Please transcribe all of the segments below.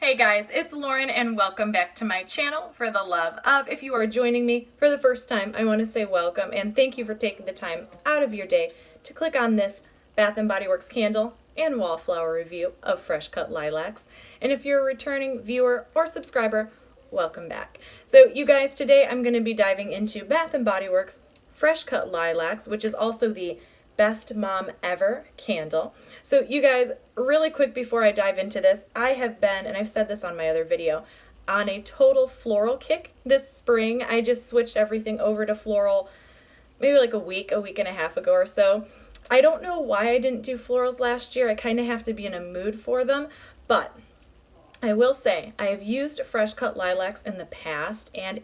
Hey guys, it's Lauren and welcome back to my channel for the love of. If you are joining me for the first time, I want to say welcome and thank you for taking the time out of your day to click on this Bath & Body Works candle and wallflower review of fresh cut lilacs. And if you're a returning viewer or subscriber, welcome back. So you guys, today I'm going to be diving into Bath & Body Works Fresh Cut Lilacs, which is also the Best Mom Ever candle. So you guys, really quick before I dive into this, I have been, and I've said this on my other video, on a total floral kick this spring. I just switched everything over to floral maybe like a week and a half ago or so. I don't know why I didn't do florals last year. I kind of have to be in a mood for them, but I will say I have used fresh cut lilacs in the past, and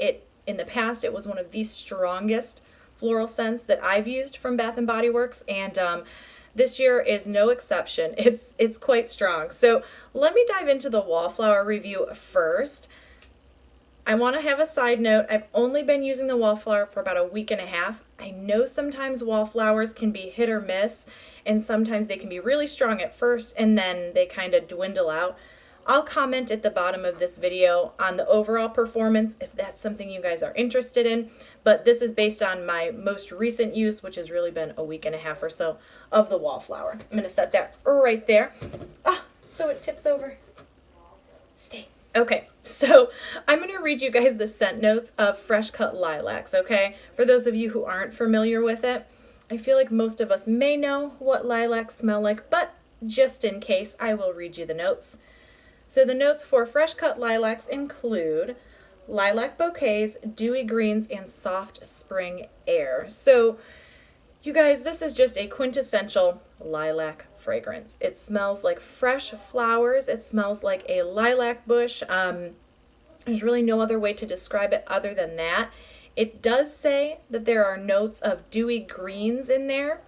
in the past it was one of the strongest floral scents that I've used from Bath & Body Works, and this year is no exception. It's quite strong. So let me dive into the wallflower review first. I want to have a side note. I've only been using the wallflower for about a week and a half. I know sometimes wallflowers can be hit or miss, and sometimes they can be really strong at first and then they kind of dwindle out. I'll comment at the bottom of this video on the overall performance if that's something you guys are interested in, but this is based on my most recent use, which has really been a week and a half or so of the wallflower. I'm going to set that right there. So it tips over. Stay. Okay, so I'm going to read you guys the scent notes of fresh cut lilacs, okay? For those of you who aren't familiar with it, I feel like most of us may know what lilacs smell like, but just in case, I will read you the notes. So the notes for fresh cut lilacs include lilac bouquets, dewy greens, and soft spring air. So you guys, this is just a quintessential lilac fragrance. It smells like fresh flowers. It smells like a lilac bush. There's really no other way to describe it other than that. It does say that there are notes of dewy greens in there.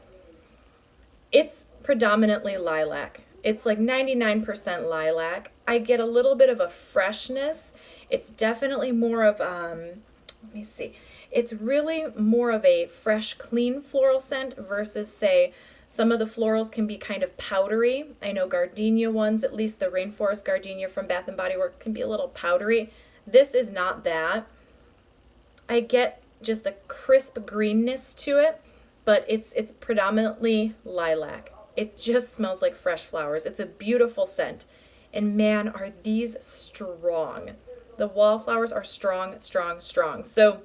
It's predominantly lilac. It's like 99% lilac. I get a little bit of a freshness. It's definitely more of, let me see. It's really more of a fresh, clean floral scent versus, say, some of the florals can be kind of powdery. I know gardenia ones, at least the rainforest gardenia from Bath & Body Works, can be a little powdery. This is not that. I get just a crisp greenness to it, but it's predominantly lilac. It just smells like fresh flowers. It's a beautiful scent. And man, are these strong. The wallflowers are strong, strong, strong. So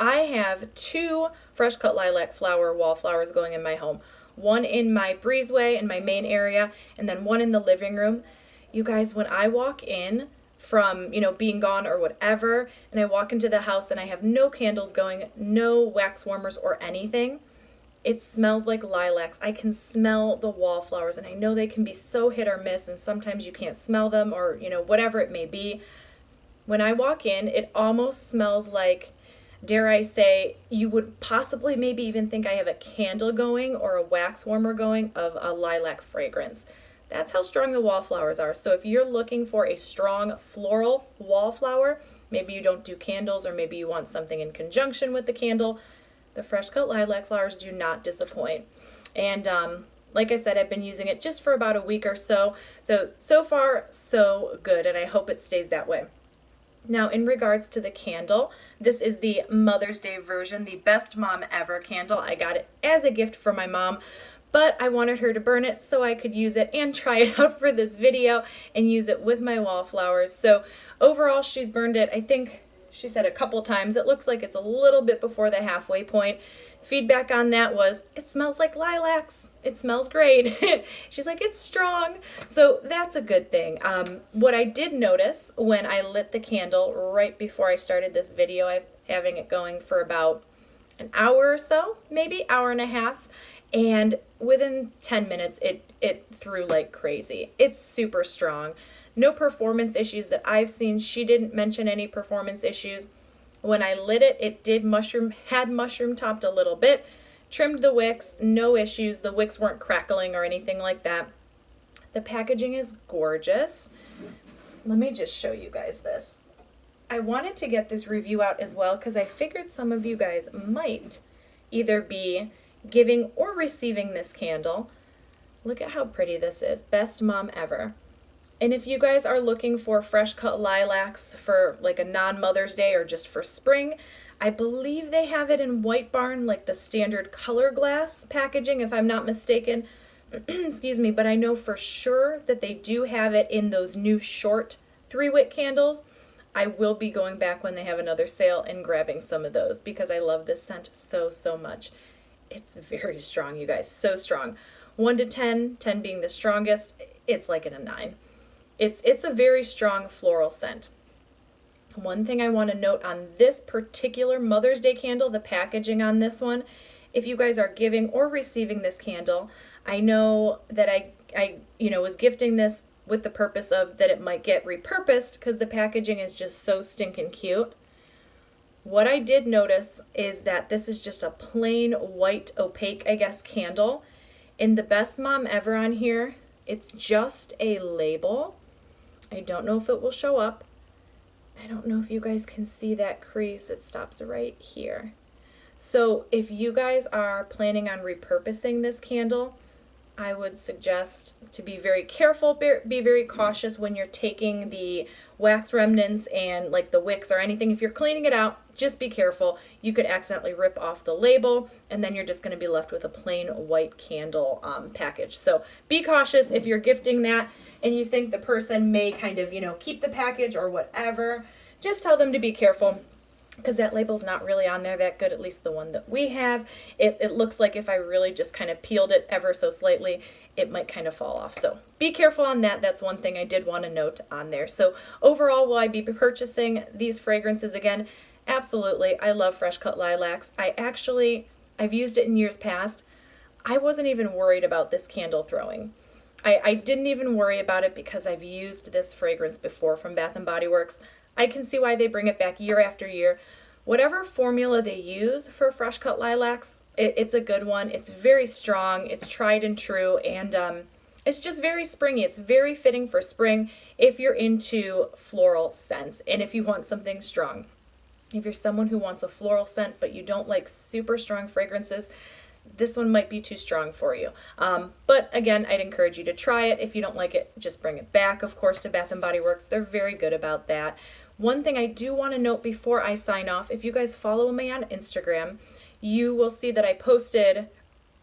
I have 2 fresh cut lilac flower wallflowers going in my home. One in my breezeway in my main area, and then one in the living room. You guys, when I walk in from, being gone or whatever, and I walk into the house and I have no candles going, no wax warmers or anything, it smells like lilacs. I can smell the wallflowers, and I know they can be so hit or miss, and sometimes you can't smell them or, whatever it may be. When I walk in, it almost smells like, dare I say, you would possibly maybe even think I have a candle going or a wax warmer going of a lilac fragrance. That's how strong the wallflowers are. So if you're looking for a strong floral wallflower, maybe you don't do candles or maybe you want something in conjunction with the candle, the fresh cut lilac flowers do not disappoint. And like I said, I've been using it just for about a week or so. So far, so good, and I hope it stays that way. Now, in regards to the candle, this is the Mother's Day version, the Best Mom Ever candle. I got it as a gift for my mom, but I wanted her to burn it so I could use it and try it out for this video and use it with my wallflowers. So overall, she's burned it, I think, she said a couple times. It looks like it's a little bit before the halfway point. Feedback on that was, it smells like lilacs. It smells great. She's like, it's strong. So that's a good thing. What I did notice when I lit the candle right before I started this video, I'm having it going for about an hour or so, maybe hour and a half. And within 10 minutes, it threw like crazy. It's super strong. No performance issues that I've seen. She didn't mention any performance issues. When I lit it, it had mushroom topped a little bit, trimmed the wicks, no issues. The wicks weren't crackling or anything like that. The packaging is gorgeous. Let me just show you guys this. I wanted to get this review out as well because I figured some of you guys might either be giving or receiving this candle. Look at how pretty this is. Best Mom Ever. And if you guys are looking for fresh cut lilacs for like a non-Mother's Day or just for spring, I believe they have it in White Barn, like the standard color glass packaging, if I'm not mistaken. Excuse me, but I know for sure that they do have it in those new short 3-wick candles. I will be going back when they have another sale and grabbing some of those because I love this scent so, so much. It's very strong, you guys, so strong. 1 to 10, 10 being the strongest, it's like in a 9. It's a very strong floral scent. One thing I want to note on this particular Mother's Day candle, the packaging on this one, if you guys are giving or receiving this candle, I know that I was gifting this with the purpose of that it might get repurposed because the packaging is just so stinking cute. What I did notice is that this is just a plain white opaque, I guess, candle. In the Best Mom Ever on here, it's just a label. I don't know if it will show up. I don't know if you guys can see that crease. It stops right here. So if you guys are planning on repurposing this candle, I would suggest to be very careful, be very cautious when you're taking the wax remnants and like the wicks or anything. If you're cleaning it out, just be careful. You could accidentally rip off the label and then you're just going to be left with a plain white candle package. So be cautious if you're gifting that and you think the person may kind of, keep the package or whatever. Just tell them to be careful, because that label's not really on there that good, at least the one that we have. It looks like if I really just kind of peeled it ever so slightly, it might kind of fall off. So be careful on that. That's one thing I did want to note on there. So overall, will I be purchasing these fragrances again? Absolutely. I love Fresh Cut Lilacs. I've used it in years past. I wasn't even worried about this candle throwing. I didn't even worry about it because I've used this fragrance before from Bath & Body Works. I can see why they bring it back year after year. Whatever formula they use for Fresh Cut Lilacs, it's a good one. It's very strong, it's tried and true, and it's just very springy. It's very fitting for spring if you're into floral scents and if you want something strong. If you're someone who wants a floral scent but you don't like super strong fragrances, this one might be too strong for you. But again, I'd encourage you to try it. If you don't like it, just bring it back, of course, to Bath & Body Works. They're very good about that. One thing I do want to note before I sign off, if you guys follow me on Instagram, you will see that I posted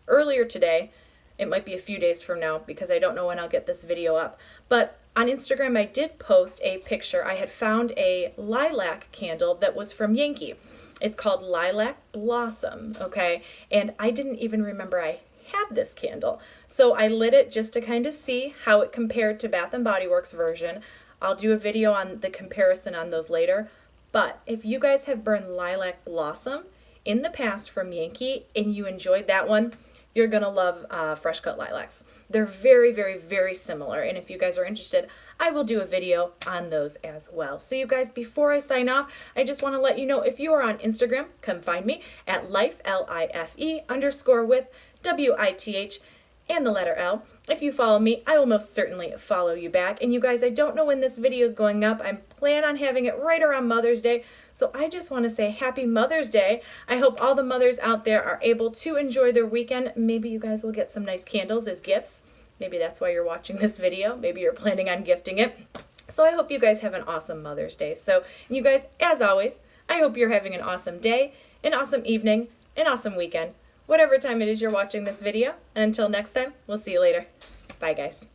earlier today. It might be a few days from now because I don't know when I'll get this video up. But on Instagram, I did post a picture. I had found a lilac candle that was from Yankee. It's called Lilac Blossom, okay? And I didn't even remember I had this candle. So I lit it just to kind of see how it compared to Bath & Body Works version. I'll do a video on the comparison on those later. But if you guys have burned Lilac Blossom in the past from Yankee and you enjoyed that one, you're going to love Fresh Cut Lilacs. They're very, very, very similar. And if you guys are interested, I will do a video on those as well. So you guys, before I sign off, I just want to let you know, if you are on Instagram, come find me at life, L-I-F-E, _ W-I-T-H, and the letter L. If you follow me, I will most certainly follow you back. And you guys, I don't know when this video is going up. I plan on having it right around Mother's Day. So I just want to say Happy Mother's Day. I hope all the mothers out there are able to enjoy their weekend. Maybe you guys will get some nice candles as gifts. Maybe that's why you're watching this video. Maybe you're planning on gifting it. So I hope you guys have an awesome Mother's Day. So you guys, as always, I hope you're having an awesome day, an awesome evening, an awesome weekend, whatever time it is you're watching this video. And until next time, we'll see you later. Bye, guys.